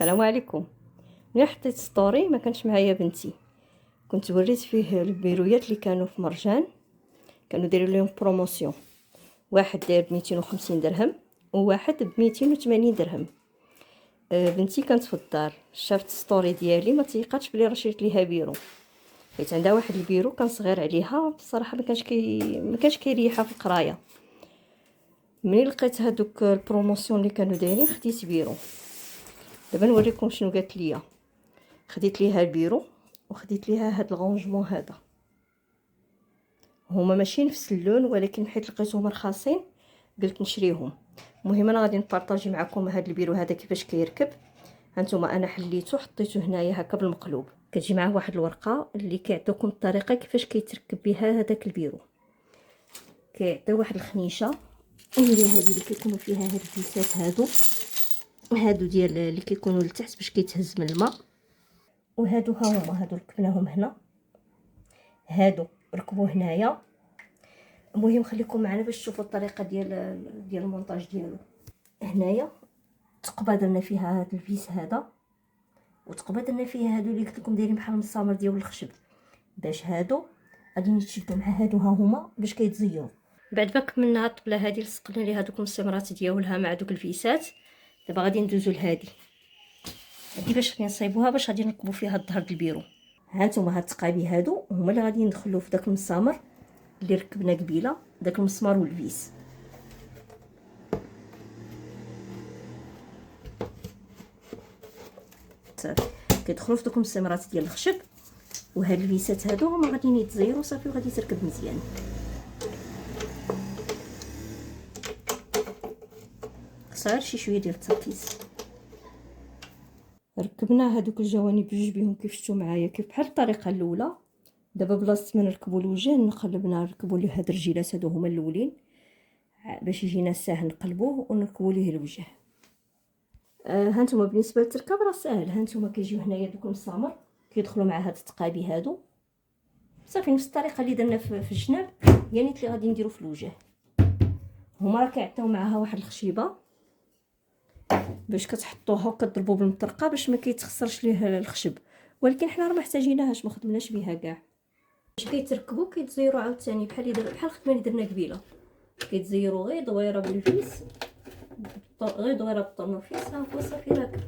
السلام عليكم. ملي حطيت ستوري ما كانش معايا بنتي، كنت وريت فيه البيرويات اللي كانوا في مرجان، كانوا دايرين لهم بروموسيون. واحد داير ب 250 درهم وواحد ب 280 درهم. بنتي كانت في الدار، شافت ستوري ديالي ما تيقاتش بلي راه شريت ليها بيرو، حيت عندها واحد البيرو كان صغير عليها بصراحه ما كانش كيريحها في القرايه. ملي لقيت هذوك البروموسيون اللي كانوا دايرين خديت بيرو. دابا نوريكم شنو قالت ليا. خديت ليها البيرو وخديت ليها هاد الغونجمون هذا، هما ماشي نفس اللون ولكن حيت لقيتهم رخاصين قلت نشريهم. المهم انا غادي نبارطاجي معكم هاد البيرو هذا كيفاش كيركب. هانتوما انا حليته حطيته هنايا هكا بالمقلوب، كتجي معاه واحد الورقه اللي كيعطيوكم الطريقه كيفاش كيتركب بها هذاك البيرو. كيعطيو واحد الخنيشه اللي هذه اللي كيكونوا فيها هاد الفيسات هادو ديال اللي كيكونوا لتحت باش كيتهز من الماء، وهادو ها هما هادو ركبناهم هنا، هادو ركبوا هنايا. المهم خليكم معنا باش تشوفوا الطريقه ديال المونتاج ديالو. هنايا تقبه درنا فيها هاد الفيس هذا، وتقبه درنا فيها هادو اللي قلت لكم دايرين بحال المسامر ديال الخشب، باش هادو غادي يتشدوا مع هادو ها هما باش كيتزيروا. بعد ما كملنا الطبله هذه لصقنا ليها دوك المسامرات ديالها مع دوك الفيسات. دابا غادي ندوزو لهادي باش غادي نصايبوها باش غادي نركبوا فيها الظهر ديال البيرو. ها نتوما هاد التقابي هادو هما اللي غادي ندخلوا في داك المسامر اللي ركبنا قبيله، داك المسمار والفيس. صافي كيدخلوا في دوك المسامرات ديال الخشب، وهاد الفيسات هادو هما غاديين يتزيروا صافي وغادي تركب مزيان. صار شي شويه ديال التركيز. ركبنا هادوك الجوانب بجوج بهم كيف شفتوا معايا كيف بحال الطريقه الاولى. دابا بلاصه ما نركبوا الوجه نقلبنا نركبوا ليه هاد الرجيلات هادو هما الاولين باش يجينا ساهل نقلبوه ونركبوا ليه الوجه. هانتوما بالنسبه للتركاب راه ساهل. هانتوما كيجيو هنايا دوك المسامر كيدخلوا مع هاد التقابي هادو، صافي نفس الطريقه اللي درنا في الجناب يعني اللي غادي نديرو في الوجه. هما راه كيعطيو معاها واحد الخشيبه باش كتحطوها وكتضربوا بالمطرقه باش ما كيتخسرش ليه الخشب، ولكن حنا راه ما احتاجيناهاش ما خدمناش بها كاع. باش كيتركبوا كيتزيروا عاوتاني بحال الخدمه اللي درنا قبيله، كيتزيروا غير دويره بالفيس، غير دويره بالطرنوفيس ها هو صافي راكب.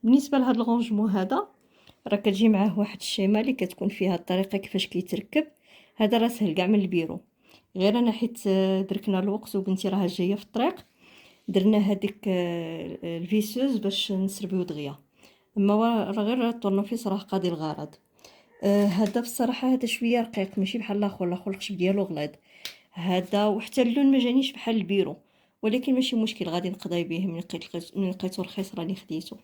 بالنسبه لهاد الغونجمون هذا راه كتجي معاه واحد الشيمه اللي كتكون فيها الطريقه كيفاش كيتركب. هذا راه سهل كاع من البيرو، غير انا حيت دركنا الوقت وبنتي راها جايه في الطريق درنا هذيك الفيسوز باش نسربيو دغيا. اما راه غير الطرنوفيس راه قاضي الغرض. هذا بصراحه هذا شويه رقيق ماشي بحال الاخر الخشب ديالو غليظ هذا، وحتى اللون ما جانيش بحال البيرو، ولكن ماشي مشكل غادي نقضي به. من لقيتو رخيص راني خديته.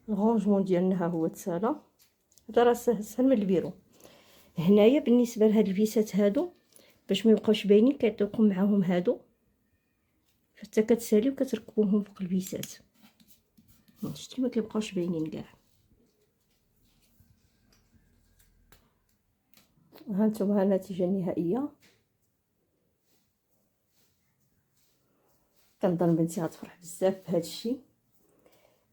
الرونجمون ديالنا ها هو تسالى. هذا راه سهل من البيرو. هنايا بالنسبه لهاد الفيسات هادو باش ما يبقاوش باينين كيعطيوكم معاهم هادو حتى كتساليو وكتركبوهم فوق الفيسات. شتي ما كيبقاوش باينين كاع. ها نتوما النتيجه النهائيه. كنظن بنتي غتفرح بزاف بهذا الشيء.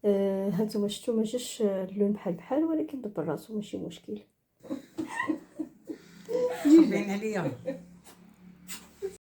ها نتوما شفتوا ما جاش اللون بحال ولكن دبر راسو ماشي مشكل. باين عليا